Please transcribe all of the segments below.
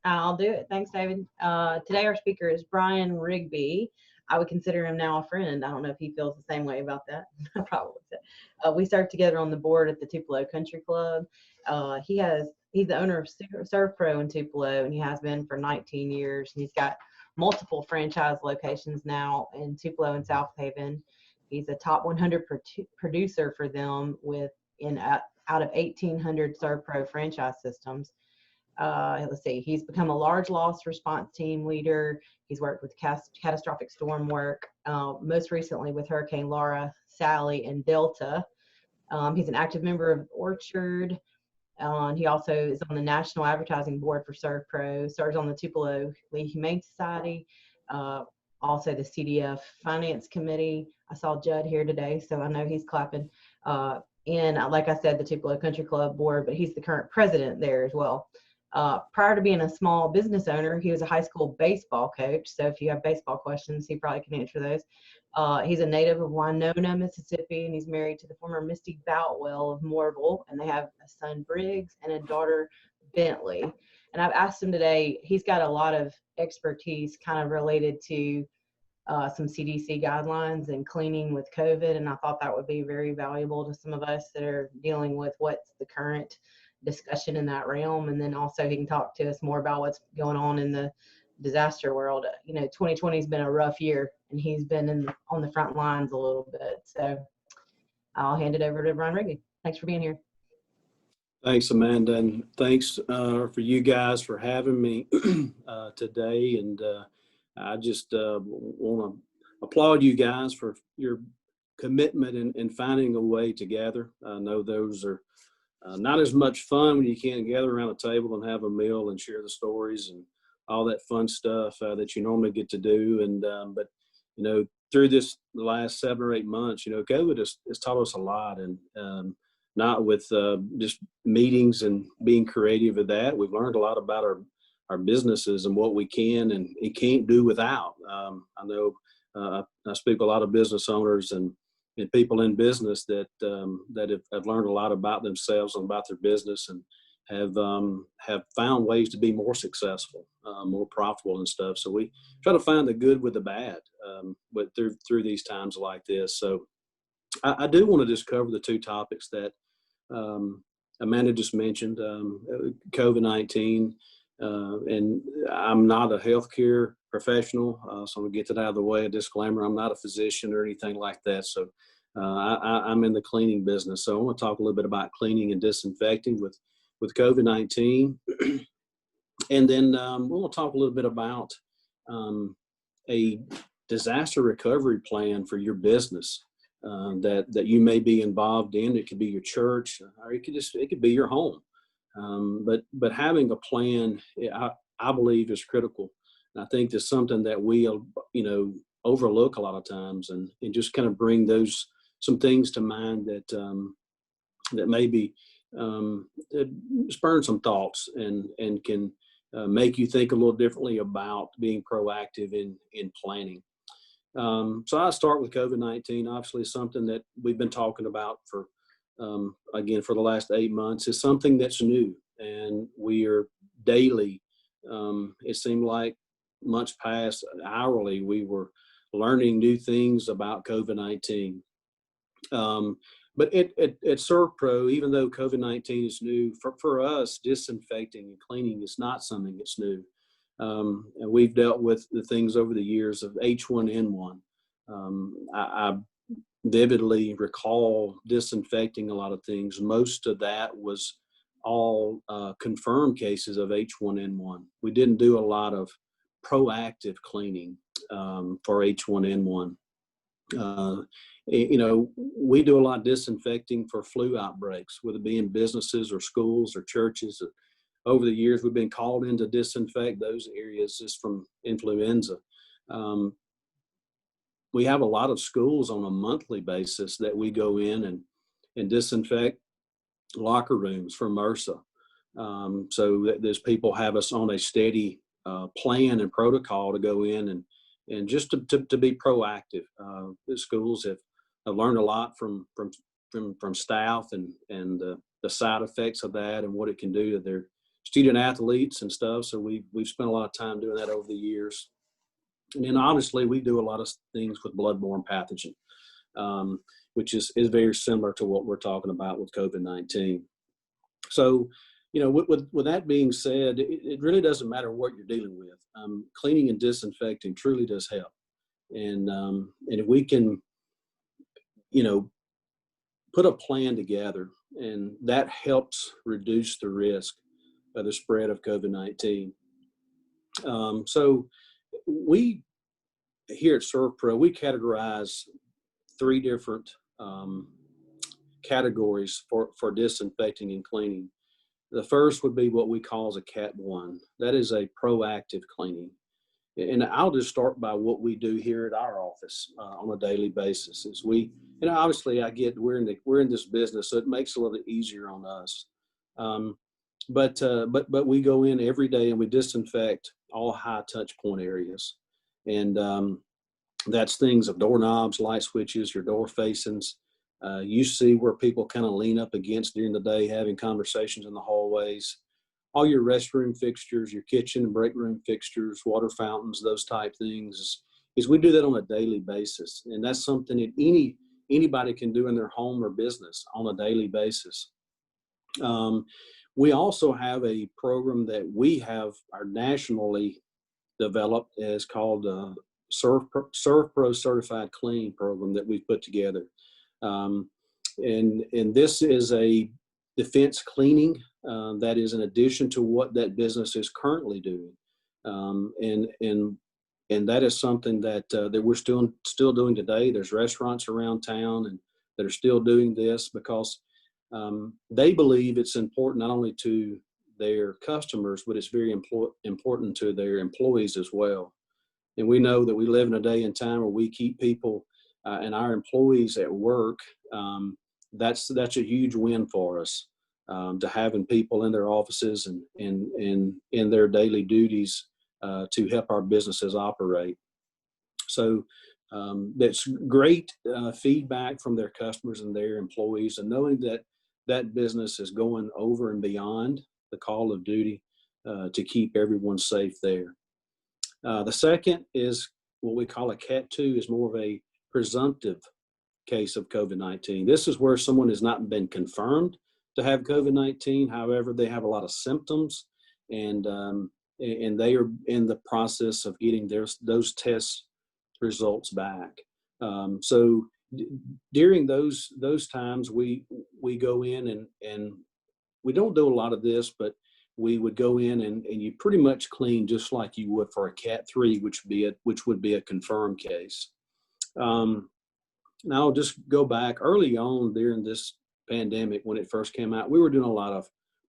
I'll do it. Thanks, David. Today our speaker is Brian Rigby. I would consider him now a friend. I don't know if he feels the same way about that. I probably would say. We served together on the board at the Tupelo Country Club. He's the owner of ServPro in Tupelo, and he has been for 19 years. And he's got multiple franchise locations now in Tupelo and South Haven. He's a top 100 producer for them with in out of 1,800 ServPro franchise systems. Let's see, he's become a large loss response team leader. He's worked with catastrophic storm work, most recently with Hurricane Laura, Sally, and Delta. He's an active member of Orchard. And he also is on the National Advertising Board for ServPro, serves on the Tupelo Humane Society, also the CDF Finance Committee. I saw Judd here today, so I know he's clapping. And like I said, the Tupelo Country Club board, but he's the current president there as well. Prior to being a small business owner, he was a high school baseball coach. So if you have baseball questions, he probably can answer those. He's a native of Winona, Mississippi, and he's married to the former Misty Boutwell of Morville, and they have a son, Briggs, and a daughter, Bentley. And I've asked him today, he's got a lot of expertise kind of related to some CDC guidelines and cleaning with COVID, and I thought that would be very valuable to some of us that are dealing with what's the current discussion in that realm. And then also he can talk to us more about what's going on in the disaster world. 2020 has been a rough year, and he's been on the front lines a little bit. So I'll hand it over to Brian Rigby. Thanks for being here. Thanks, Amanda, and thanks for you guys for having me today. And I just want to applaud you guys for your commitment in finding a way together. I know those are not as much fun when you can't gather around a table and have a meal and share the stories and all that fun stuff that you normally get to do. And but through the last 7 or 8 months, COVID has taught us a lot, and not with just meetings and being creative with that. We've learned a lot about our businesses and what we can and can't do without. I know I speak with a lot of business owners and people in business that have learned a lot about themselves and about their business, and have found ways to be more successful, more profitable and stuff. So we try to find the good with the bad, but through these times like this. So I do want to just cover the two topics that Amanda just mentioned, COVID-19, and I'm not a healthcare professional, so I'm gonna get that out of the way. A disclaimer: I'm not a physician or anything like that. So I'm in the cleaning business. So I want to talk a little bit about cleaning and disinfecting with COVID-19, and then we'll talk a little bit about a disaster recovery plan for your business that you may be involved in. It could be your church, or it could be your home. But having a plan, I believe, is critical. And I think that's something that we, overlook a lot of times, and just kind of bring some things to mind that maybe spurn some thoughts and can make you think a little differently about being proactive in planning. So I start with COVID-19. Obviously, something that we've been talking about for the last 8 months. Is something that's new, and we are daily. It seemed like months past, hourly, we were learning new things about COVID-19. But at ServPro, even though COVID-19 is new, for us, disinfecting and cleaning is not something that's new. And we've dealt with the things over the years of H1N1. I vividly recall disinfecting a lot of things. Most of that was all confirmed cases of H1N1. We didn't do a lot of proactive cleaning for H1N1. We do a lot of disinfecting for flu outbreaks, whether it be in businesses or schools or churches. Over the years, we've been called in to disinfect those areas just from influenza. We have a lot of schools on a monthly basis that we go in and disinfect locker rooms for MRSA. So that those people have us on a steady plan and protocol to go in and just to be proactive. The schools have learned a lot from staff and the side effects of that and what it can do to student athletes and stuff. So we've spent a lot of time doing that over the years. And then obviously we do a lot of things with bloodborne pathogen, which is very similar to what we're talking about with COVID-19. So, with that being said, it really doesn't matter what you're dealing with. Cleaning and disinfecting truly does help. And if we can, put a plan together, and that helps reduce the risk of the spread of COVID-19. So we here at ServPro, we categorize 3 different categories for disinfecting and cleaning. The first would be what we call as a Cat 1. That is a proactive cleaning. And I'll just start by what we do here at our office on a daily basis. Is obviously I get we're in this business, so it makes it a little easier on us. But we go in every day and we disinfect all high touch point areas, and that's things of doorknobs, light switches, your door facings. You see where people kind of lean up against during the day, having conversations in the hallways. All your restroom fixtures, your kitchen and break room fixtures, water fountains, those type things. Is we do that on a daily basis, and that's something that anybody can do in their home or business on a daily basis. We also have a program that we have our nationally developed, is called ServPro Certified Clean program that we've put together. And this is a defense cleaning that is in addition to what that business is currently doing. And that is something that we're still doing today. There's restaurants around town and that are still doing this because they believe it's important not only to their customers, but it's very important to their employees as well. And we know that we live in a day and time where we keep people and our employees at work. That's a huge win for us, to having people in their offices and in their daily duties to help our businesses operate. So that's great feedback from their customers and their employees, and knowing that that business is going over and beyond the call of duty to keep everyone safe there. The second is what we call a Cat 2, is more of a presumptive case of COVID-19. This is where someone has not been confirmed to have COVID-19. However, they have a lot of symptoms, and they are in the process of getting those test results back. So during those times, we go in and we don't do a lot of this, but we would go in and you pretty much clean just like you would for a Cat 3, which would be a confirmed case. Now I'll just go back early on during this pandemic when it first came out. We were doing a lot of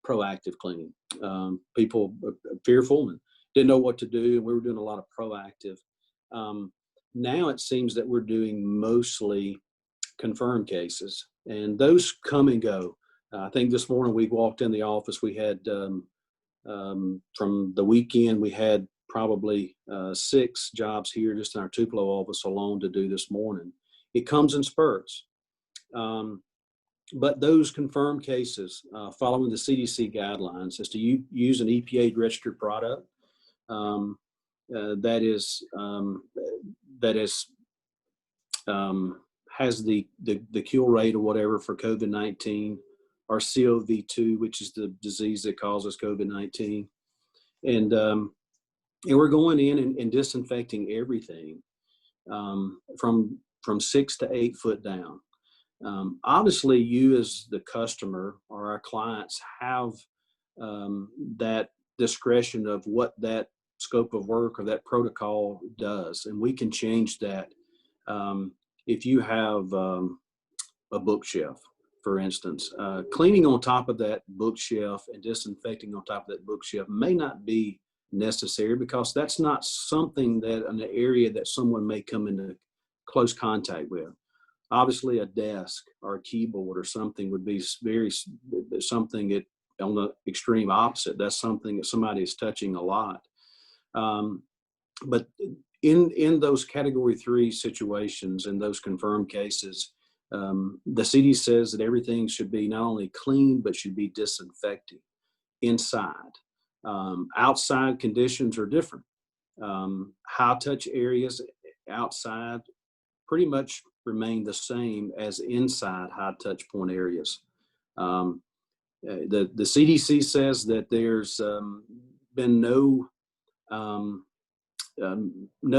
proactive cleaning. People were fearful and didn't know what to do, and we were doing a lot of proactive. Now it seems that we're doing mostly confirmed cases, and those come and go. I think this morning we walked in the office, we had from the weekend, we had probably 6 jobs here just in our Tupelo office alone to do this morning. It comes in spurts. But those confirmed cases, following the CDC guidelines, is to use an EPA registered product that has the cure rate or whatever for COVID-19, or COV2, which is the disease that causes COVID-19, and we're going in and disinfecting everything from 6 to 8 foot down. Obviously, you as the customer or our clients have that discretion of what that scope of work or that protocol does, and we can change that. If you have a bookshelf, for instance, cleaning on top of that bookshelf and disinfecting on top of that bookshelf may not be necessary, because that's not something that an area that someone may come into close contact with. Obviously, a desk or a keyboard or something would be something that on the extreme opposite. That's something that somebody is touching a lot. But in those Category 3 situations, in those confirmed cases, the CDC says that everything should be not only clean, but should be disinfected inside. Outside conditions are different. High touch areas outside pretty much remain the same as inside high touch point areas. The CDC says that there's been no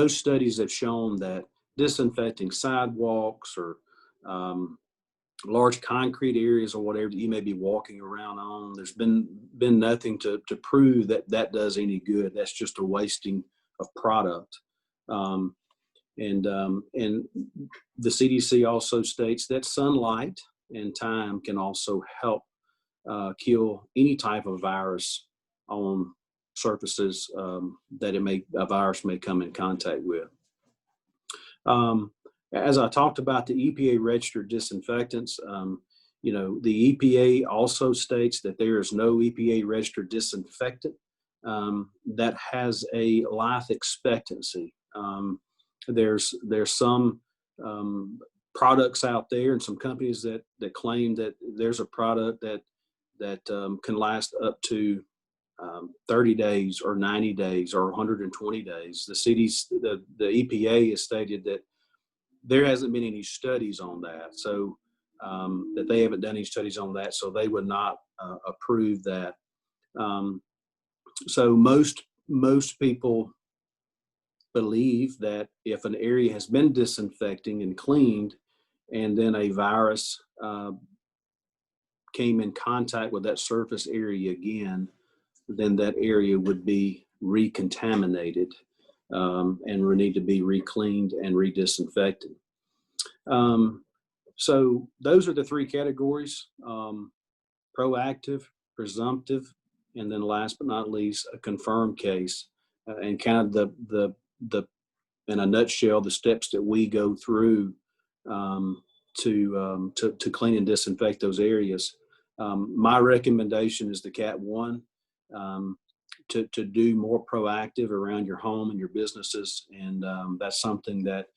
studies have shown that disinfecting sidewalks or large concrete areas or whatever that you may be walking around on, there's been nothing to prove that that does any good. That's just a wasting of product. And the CDC also states that sunlight and time can also help kill any type of virus on surfaces that a virus may come in contact with. As I talked about the EPA registered disinfectants, the EPA also states that there is no EPA registered disinfectant that has a life expectancy. There's some products out there and some companies that claim that there's a product that can last up to 30 days or 90 days or 120 days. The EPA has stated that there hasn't been any studies on that, so that they haven't done any studies on that, so they would not approve that. So most people believe that if an area has been disinfecting and cleaned, and then a virus came in contact with that surface area again, then that area would be recontaminated and would need to be recleaned and redisinfected. So those are the three categories: proactive, presumptive, and then last but not least, a confirmed case. And kind of the in a nutshell, the steps that we go through to clean and disinfect those areas. My recommendation is the Cat 1, to do more proactive around your home and your businesses. And that's something that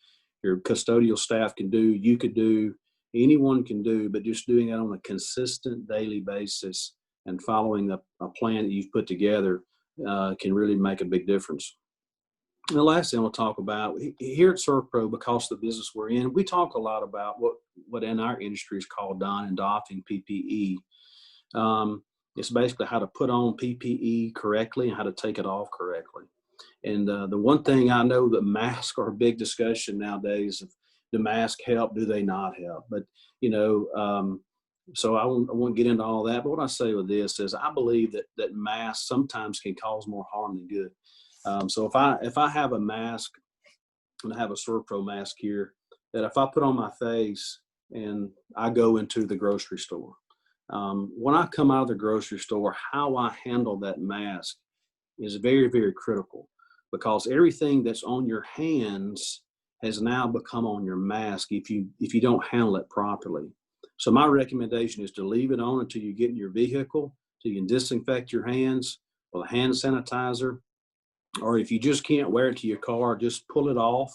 your custodial staff can do, you could do, anyone can do, but just doing that on a consistent daily basis and following a plan that you've put together can really make a big difference. And the last thing we'll talk about here at ServPro, because of the business we're in, we talk a lot about what in our industry is called don and doffing PPE. It's basically how to put on PPE correctly and how to take it off correctly. And the one thing I know, that masks are a big discussion nowadays. Of, do masks help? Do they not help? But so I won't get into all that. But what I say with this is, I believe that masks sometimes can cause more harm than good. So if I have a mask, and I have a ServPro mask here, that if I put on my face and I go into the grocery store, when I come out of the grocery store, how I handle that mask is very, very critical, because everything that's on your hands has now become on your mask if you don't handle it properly. So my recommendation is to leave it on until you get in your vehicle, so you can disinfect your hands with a hand sanitizer. Or if you just can't wear it to your car, just pull it off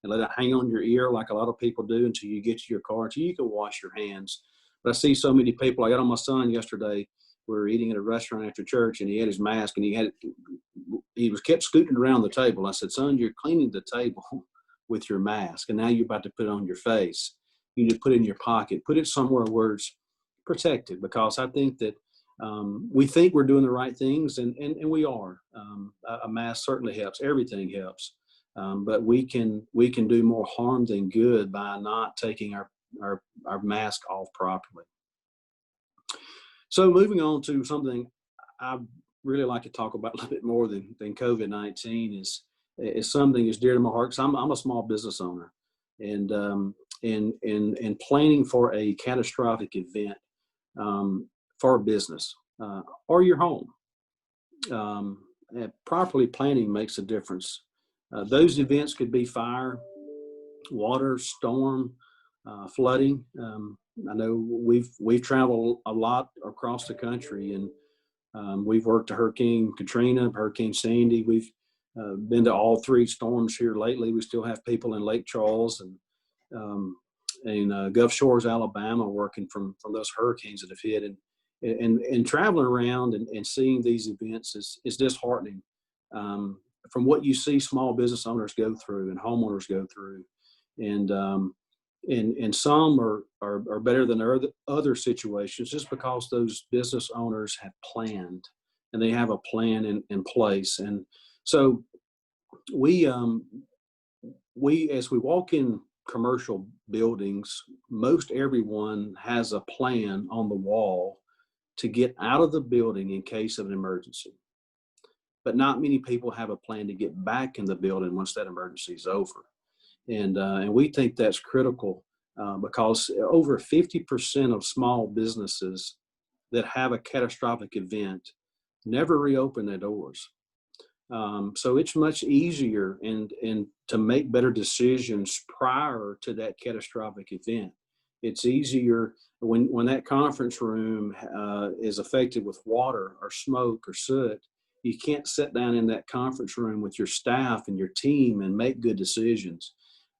and let it hang on your ear like a lot of people do until you get to your car, until you can wash your hands. But I see so many people. I got on my son yesterday. We were eating at a restaurant after church, and he had his mask, and he was kept scooting around the table. I said, "Son, you're cleaning the table with your mask, and now you're about to put it on your face. You need to put it in your pocket. Put it somewhere where it's protected," because I think that we think we're doing the right things, and we are. A mask certainly helps. Everything helps, but we can do more harm than good by not taking our mask off properly. So moving on to something I really like to talk about a little bit more than COVID-19 is something that's dear to my heart, because I'm a small business owner, and planning for a catastrophic event for a business or your home. Properly planning makes a difference. Those events could be fire, water, storm, flooding. I know we've traveled a lot across the country, and we've worked to Hurricane Katrina, Hurricane Sandy. We've been to all three storms here lately. We still have people in Lake Charles and Gulf Shores, Alabama, working from those hurricanes that have hit. and traveling around and seeing these events is disheartening. From what you see small business owners go through and homeowners go through, and some are better than other situations just because those business owners have planned and they have a plan in place. And so we as we walk in commercial buildings, most everyone has a plan on the wall to get out of the building in case of an emergency. But not many people have a plan to get back in the building once that emergency is over. And we think that's critical because over 50% of small businesses that have a catastrophic event never reopen their doors. So it's much easier and to make better decisions prior to that catastrophic event. It's easier when that conference room is affected with water or smoke or soot. You can't sit down in that conference room with your staff and your team and make good decisions.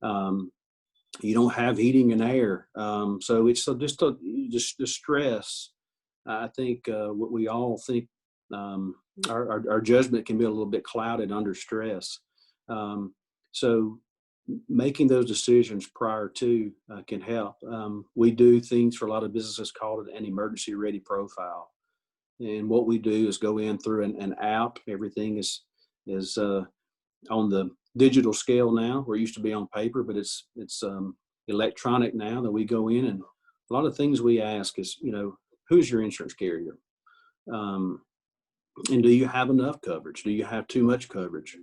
You don't have heating and air. So it's just the stress. I think what we all think our judgment can be a little bit clouded under stress. So making those decisions prior to can help. We do things for a lot of businesses called an emergency ready profile. And what we do is go in through an app. Everything is on the digital scale now, where it used to be on paper, but it's electronic now. That we go in, and a lot of things we ask is, who's your insurance carrier? And do you have enough coverage? Do you have too much coverage?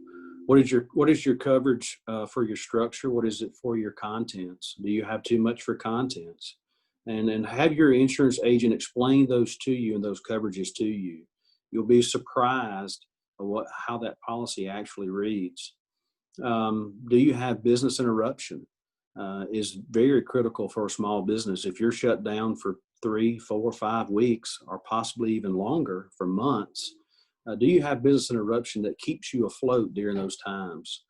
What is your coverage for your structure? What is it for your contents? Do you have too much for contents? And have your insurance agent explain those to you and those coverages to you. You'll be surprised at how that policy actually reads. Do you have business interruption? Is very critical for a small business. If you're shut down for 3, 4, 5 weeks, or possibly even longer for months, do you have business interruption that keeps you afloat during those times?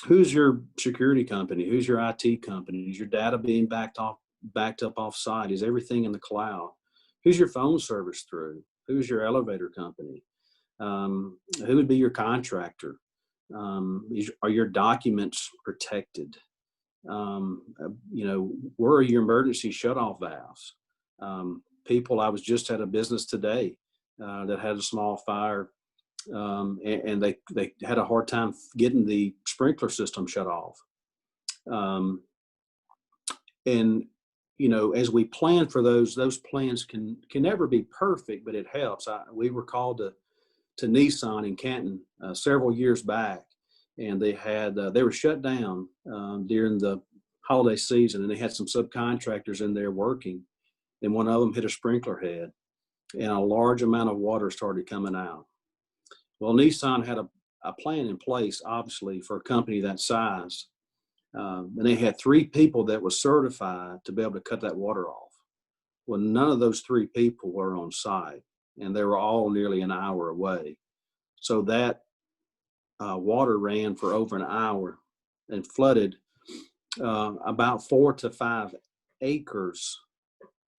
Who's your security company? Who's your IT company? Is your data being backed up off site? Is everything in the cloud? Who's your phone service through? Who's your elevator company? Who would be your contractor? Are your documents protected? Where are your emergency shutoff valves? I was just at a business today that had a small fire, and they had a hard time getting the sprinkler system shut off. As we plan for those plans can never be perfect, but it helps. We were called to Nissan in Canton several years back, and they were shut down during the holiday season, and they had some subcontractors in there working, and one of them hit a sprinkler head, and a large amount of water started coming out. Well, Nissan had a plan in place, obviously, for a company that size, and they had 3 people that were certified to be able to cut that water off. Well, none of those 3 people were on site, and they were all nearly an hour away. So that water ran for over an hour and flooded about 4 to 5 acres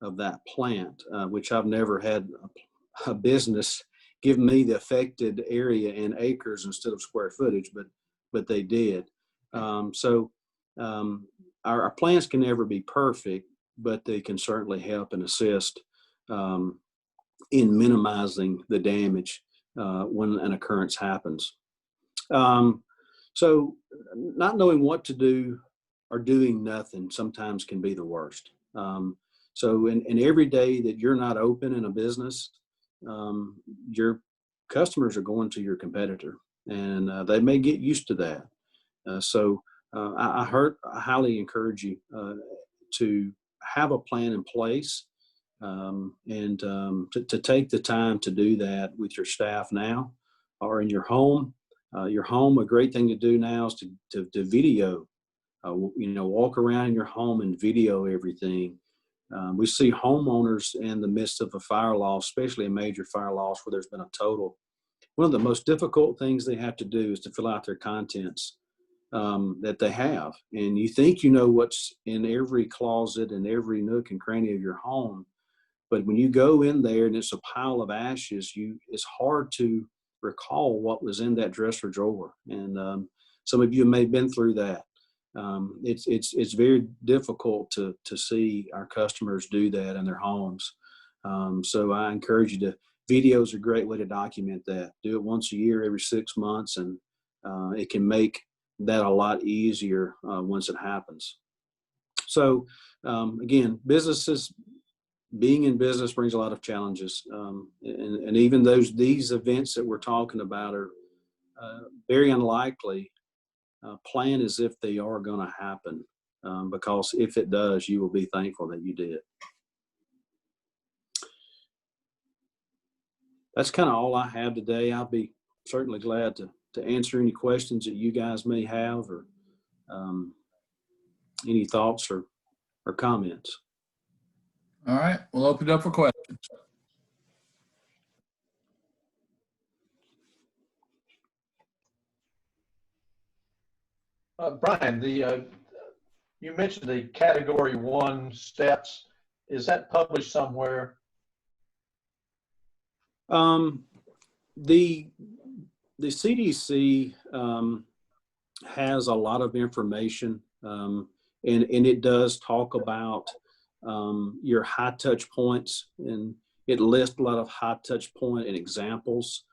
of that plant, which I've never had a business give me the affected area in acres instead of square footage, but they did. Our plans can never be perfect, but they can certainly help and assist in minimizing the damage when an occurrence happens. So not knowing what to do or doing nothing sometimes can be the worst. So in every day that you're not open in a business, your customers are going to your competitor, and they may get used to that. I highly encourage you to have a plan in place, and to take the time to do that with your staff now or in your home. A great thing to do now is to video, walk around in your home and video everything. We see homeowners in the midst of a fire loss, especially a major fire loss where there's been a total. One of the most difficult things they have to do is to fill out their contents that they have. And you think you know what's in every closet and every nook and cranny of your home, But when you go in there and it's a pile of ashes, it's hard to recall what was in that dresser drawer. And some of you may have been through that. It's very difficult to see our customers do that in their homes. So I encourage you to. Video is a great way to document that. Do it once a year, every 6 months, and it can make that a lot easier once it happens. So again, being in business brings a lot of challenges, and even these events that we're talking about are very unlikely. Plan as if they are going to happen, because if it does, you will be thankful that you did. That's kind of all I have today. I'll be certainly glad to answer any questions that you guys may have, or any thoughts or comments. All right, we'll open it up for questions. Brian, you mentioned the Category 1 steps. Is that published somewhere? The CDC has a lot of information, and it does talk about your high touch points, and it lists a lot of high touch point and examples.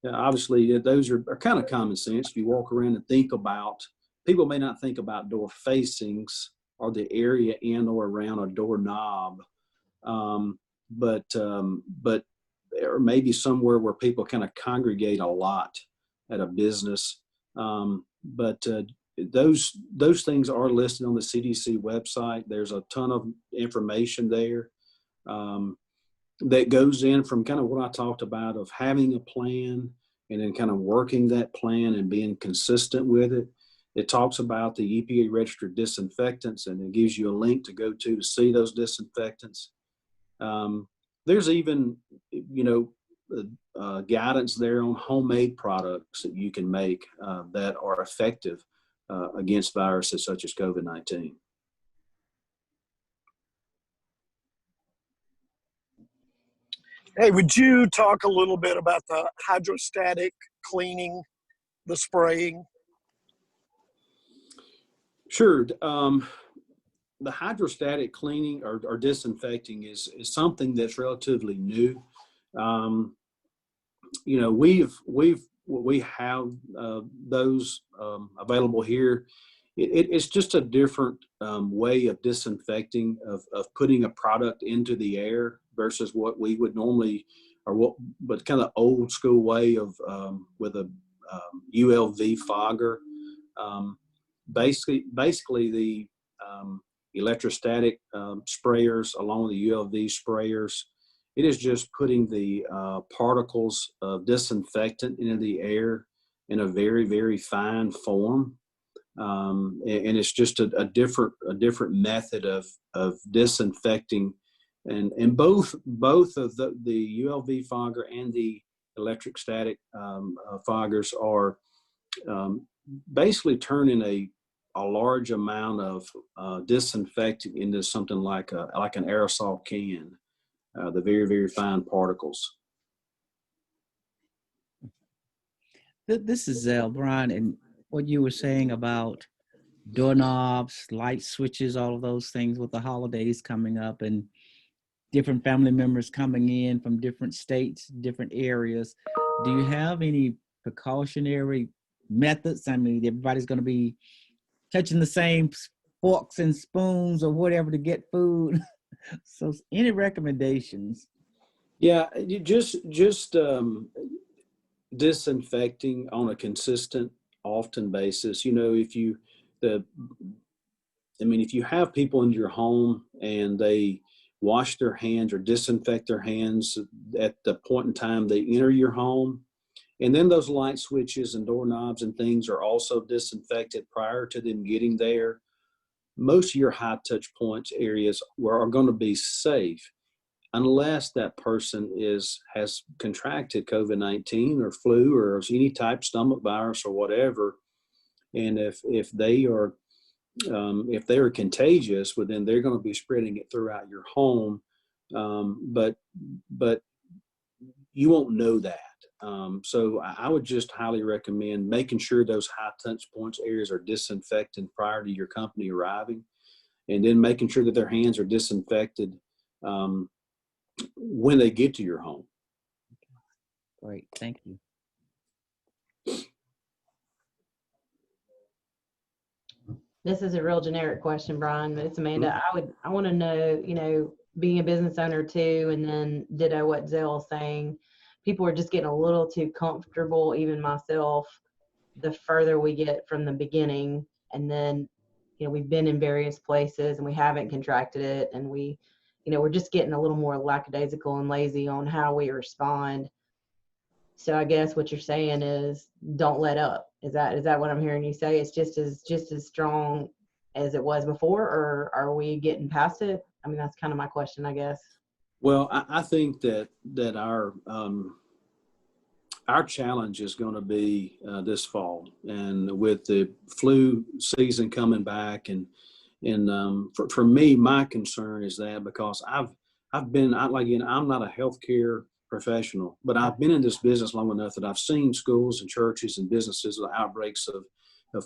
Obviously, those are kind of common sense. If you walk around and think about, people may not think about door facings or the area in or around a doorknob, but or maybe somewhere where people kind of congregate a lot at a business. But those things are listed on the CDC website. There's a ton of information there that goes in from kind of what I talked about, of having a plan and then kind of working that plan and being consistent with it. It talks about the EPA registered disinfectants, and it gives you a link to go to see those disinfectants. There's even, guidance there on homemade products that you can make that are effective against viruses such as COVID-19. Hey, would you talk a little bit about the hydrostatic cleaning, the spraying? Sure. The hydrostatic cleaning or disinfecting is something that's relatively new. We have those available here. It's just a different way of disinfecting, of putting a product into the air versus what we would normally, but kind of old school way of with a ULV fogger. Basically the electrostatic sprayers along with the ULV sprayers, it is just putting the particles of disinfectant into the air in a very, very fine form. And it's just a different method of disinfecting, and both of the ULV fogger and the electrostatic foggers are basically turning a large amount of disinfectant into something like an aerosol can, the very, very fine particles. This is Brian, and what you were saying about doorknobs, light switches, all of those things with the holidays coming up and different family members coming in from different states, different areas. Do you have any precautionary methods? I mean, everybody's going to be touching the same forks and spoons or whatever to get food. So any recommendations? Yeah, you just disinfecting on a consistent, often basis. If you have people in your home and they wash their hands or disinfect their hands at the point in time they enter your home, and then those light switches and doorknobs and things are also disinfected prior to them getting there, most of your high touch points areas are going to be safe, unless that person has contracted COVID-19 or flu or any type stomach virus or whatever. And if they are contagious, well, then they're going to be spreading it throughout your home. but you won't know that. So I would just highly recommend making sure those high touch points areas are disinfected prior to your company arriving, and then making sure that their hands are disinfected when they get to your home. Great, thank you. This is a real generic question, Brian, but it's Amanda. I want to know, being a business owner too, and then ditto what Zell's saying. People are just getting a little too comfortable, even myself, the further we get from the beginning. And then, we've been in various places and we haven't contracted it. And we're just getting a little more lackadaisical and lazy on how we respond. So I guess what you're saying is don't let up. Is that what I'm hearing you say? It's just as strong as it was before, or are we getting past it? I mean, that's kind of my question, I guess. Well, I think that our challenge is going to be this fall, and with the flu season coming back, and for me, my concern is that because I've been, again, I'm not a healthcare professional, but I've been in this business long enough that I've seen schools and churches and businesses with outbreaks of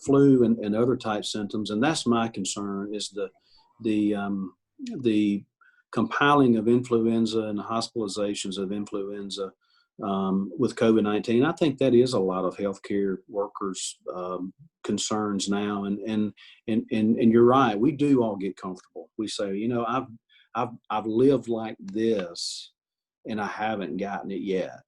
flu and other type symptoms, and that's my concern is the compiling of influenza and the hospitalizations of influenza with COVID-19. I think that is a lot of healthcare workers' concerns now, and you're right. We do all get comfortable. We say, I've lived like this, and I haven't gotten it yet.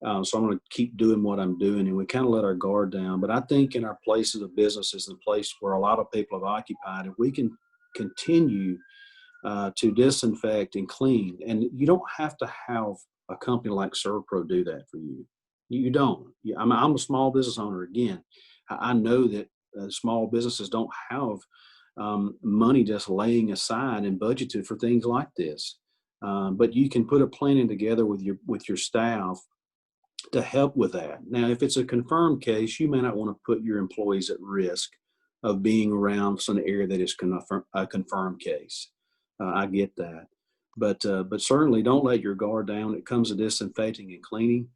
So I'm going to keep doing what I'm doing, and we kind of let our guard down. But I think in our places of businesses, the place where a lot of people have occupied, if we can continue to disinfect and clean, and you don't have to have a company like ServPro do that for you. You don't. I'm a small business owner. Again, I know that small businesses don't have money just laying aside and budgeted for things like this. But you can put a planning together with your staff to help with that. Now, if it's a confirmed case, you may not want to put your employees at risk of being around some area that is a confirmed case. I get that. But certainly don't let your guard down when it comes to disinfecting and cleaning,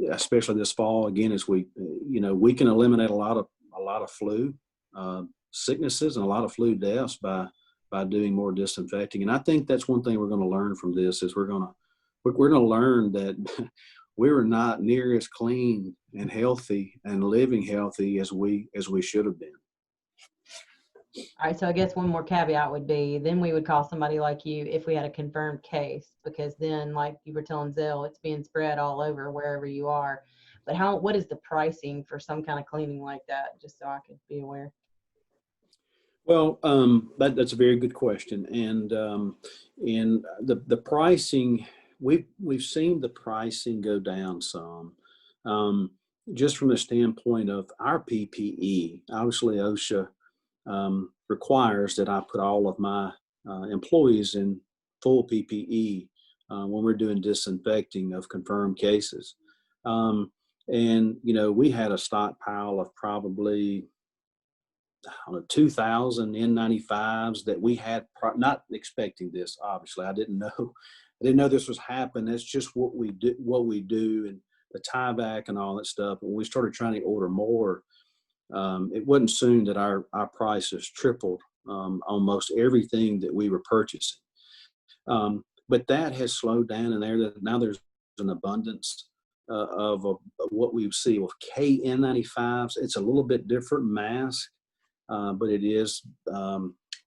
especially this fall. Again, as we can eliminate a lot of flu sicknesses and a lot of flu deaths by doing more disinfecting. And I think that's one thing we're going to learn from this is we're going to learn that we're not near as clean and healthy and living healthy as we should have been. All right, so I guess one more caveat would be then we would call somebody like you if we had a confirmed case, because then, like you were telling Zell, it's being spread all over wherever you are. But what is the pricing for some kind of cleaning like that, just so I could be aware? Well, that's a very good question, and the pricing, we've seen the pricing go down some, just from the standpoint of our PPE. Obviously, OSHA requires that I put all of my employees in full PPE when we're doing disinfecting of confirmed cases. And, we had a stockpile of probably 2,000 N95s that we had, not expecting this, obviously. I didn't know this was happening. That's just what we do, and the tieback and all that stuff. When we started trying to order more, it wasn't soon that our prices tripled on most everything that we were purchasing. But that has slowed down, and now there's an abundance of what we see with KN95s. It's a little bit different mask, but it is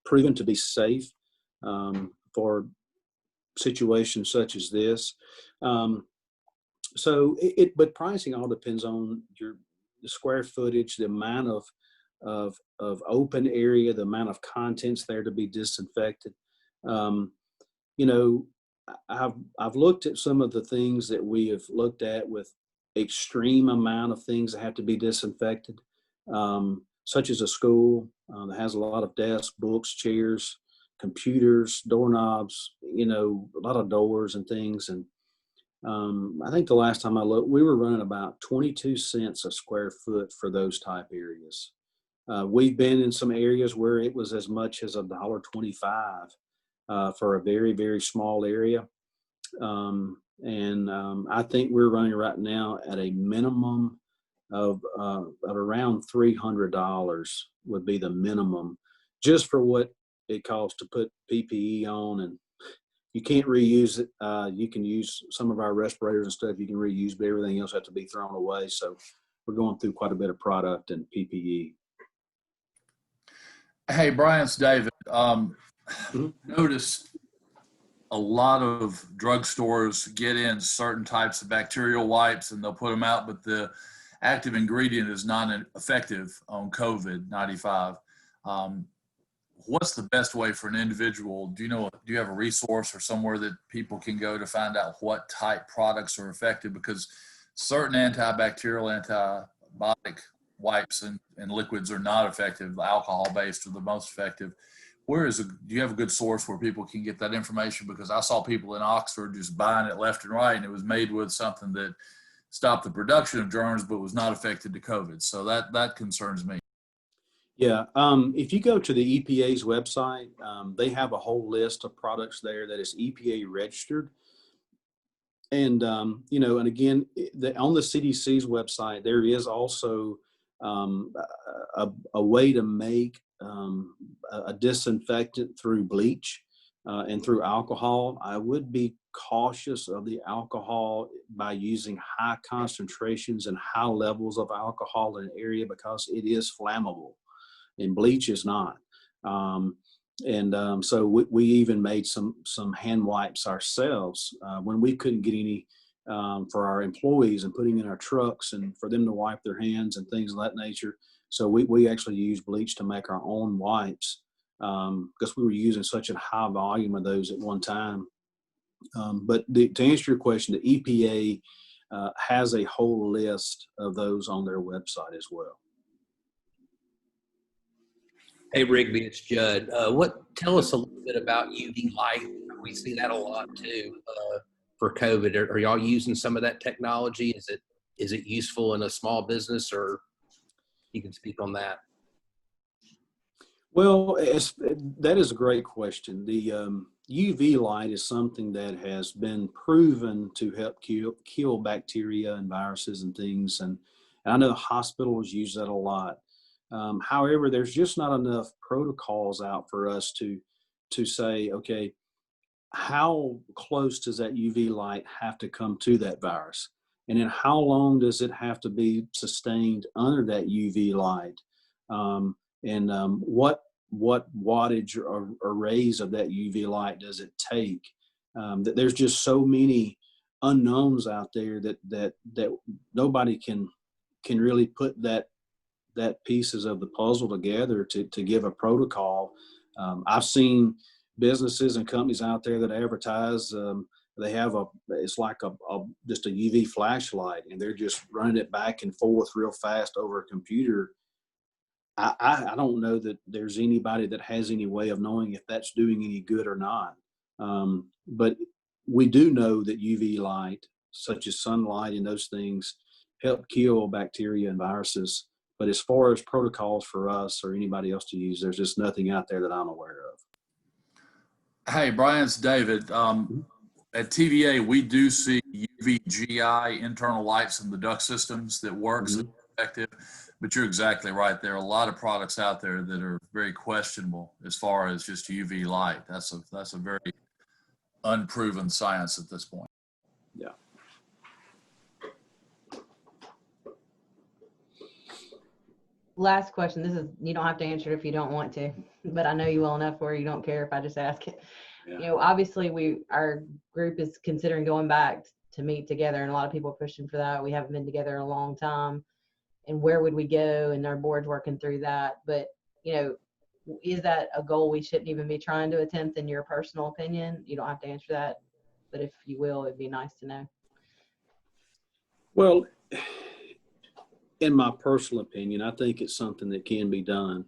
proven to be safe for situations such as this. But pricing all depends on the square footage, the amount of open area, the amount of contents there to be disinfected. I've looked at some of the things that we have looked at with extreme amount of things that have to be disinfected, such as a school that has a lot of desks, books, chairs, computers, doorknobs, a lot of doors and things. And I think the last time I looked, we were running about 22 cents a square foot for those type areas. We've been in some areas where it was as much as $1.25. for a very, very small area. I think we're running right now at a minimum of around $300 would be the minimum, just for what it costs to put PPE on. And you can't reuse it. You can use some of our respirators and stuff you can reuse, but everything else has to be thrown away. So we're going through quite a bit of product and PPE. Hey, Brian, it's David. Noticed a lot of drugstores get in certain types of bacterial wipes and they'll put them out, but the active ingredient is not effective on COVID-19. What's the best way for an individual? Do you have a resource or somewhere that people can go to find out what type products are effective? Because certain antibacterial, antibiotic wipes and liquids are not effective. Alcohol-based are the most effective. Do you have a good source where people can get that information? Because I saw people in Oxford just buying it left and right, and it was made with something that stopped the production of germs but was not affected to COVID. So that concerns me. Yeah, if you go to the EPA's website, they have a whole list of products there that is EPA registered. And, and again, on the CDC's website, there is also a way to make a disinfectant through bleach and through alcohol. I would be cautious of the alcohol by using high concentrations and high levels of alcohol in an area because it is flammable. And bleach is not. So we even made some hand wipes ourselves when we couldn't get any for our employees and putting in our trucks and for them to wipe their hands and things of that nature. So we actually used bleach to make our own wipes because we were using such a high volume of those at one time. But to answer your question, the EPA has a whole list of those on their website as well. Hey, Rigby, it's Judd. Tell us a little bit about UV light. We see that a lot too for COVID. Are y'all using some of that technology? Is it useful in a small business, or you can speak on that? Well, that is a great question. The UV light is something that has been proven to help kill bacteria and viruses and things. And I know hospitals use that a lot. However, there's just not enough protocols out for us to say, okay, how close does that UV light have to come to that virus? And then how long does it have to be sustained under that UV light? What wattage or rays of that UV light does it take? There's just so many unknowns out there that nobody can really put that pieces of the puzzle together to give a protocol. I've seen businesses and companies out there that advertise. They have it's like just a UV flashlight, and they're just running it back and forth real fast over a computer. I don't know that there's anybody that has any way of knowing if that's doing any good or not. But we do know that UV light, such as sunlight and those things, help kill bacteria and viruses. But as far as protocols for us or anybody else to use, there's just nothing out there that I'm aware of. Hey, Brian, it's David. At TVA, we do see UVGI internal lights in the duct systems that works and effective. But you're exactly right. There are a lot of products out there that are very questionable as far as just UV light. That's a very unproven science at this point. Yeah. Last question. You don't have to answer it if you don't want to, but I know you well enough where you don't care if I just ask it. Yeah. Obviously our group is considering going back to meet together, and a lot of people are pushing for that. We haven't been together in a long time. And where would we go? And our board's working through that. But, is that a goal we shouldn't even be trying to attempt in your personal opinion? You don't have to answer that, but if you will, it'd be nice to know. Well, in my personal opinion, I think it's something that can be done.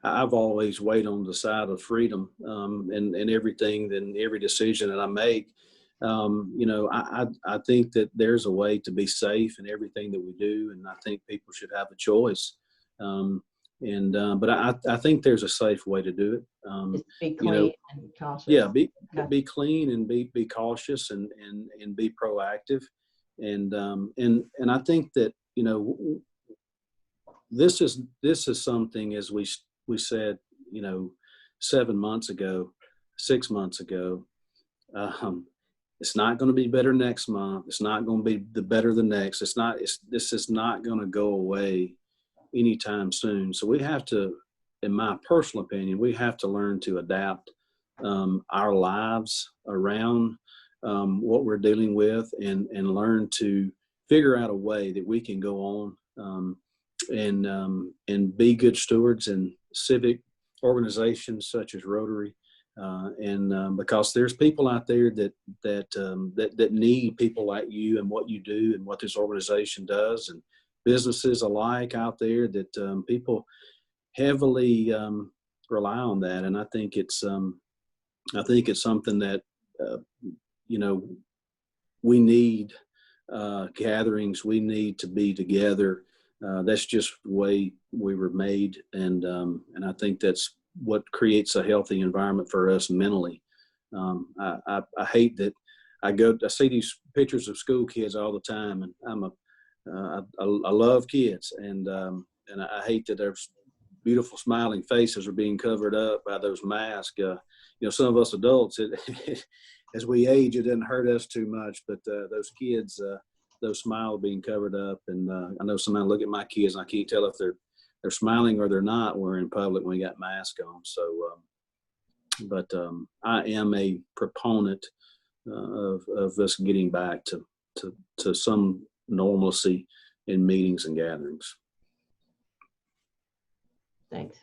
I've always weighed on the side of freedom and everything, and every decision that I make. I think that there's a way to be safe in everything that we do, and I think people should have a choice. But I think there's a safe way to do it. Just be you clean know, and cautious. yeah, Okay. be clean and be cautious and be proactive. And I think that, you know, this is something, as we said, you know, 7 months ago, 6 months ago. It's not going to be better next month. It's not going to be the better the next. This is not going to go away anytime soon. So we have to, in my personal opinion, we have to learn to adapt our lives around what we're dealing with, and learn to figure out a way that we can go on and be good stewards in civic organizations such as Rotary. Because there's people out there that need people like you and what you do and what this organization does, and businesses alike out there that people heavily rely on that. And I think it's something that you know, we need gatherings. We need to be together. That's just the way we were made, and I think that's what creates a healthy environment for us mentally. I hate that I see these pictures of school kids all the time, and I love kids, and I hate that there's beautiful smiling faces are being covered up by those masks. You know, some of us adults, as we age, it doesn't hurt us too much, but those kids, those smiles being covered up, and I know sometimes I look at my kids and I can't tell if they're smiling or they're not when we're in public when we got masks on. So, but I am a proponent of us getting back to some normalcy in meetings and gatherings. Thanks.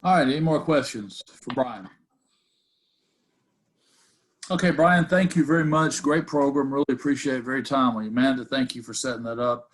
All right, any more questions for Brian? Okay, Brian, thank you very much. Great program. Really appreciate it. Very timely. Amanda, thank you for setting that up.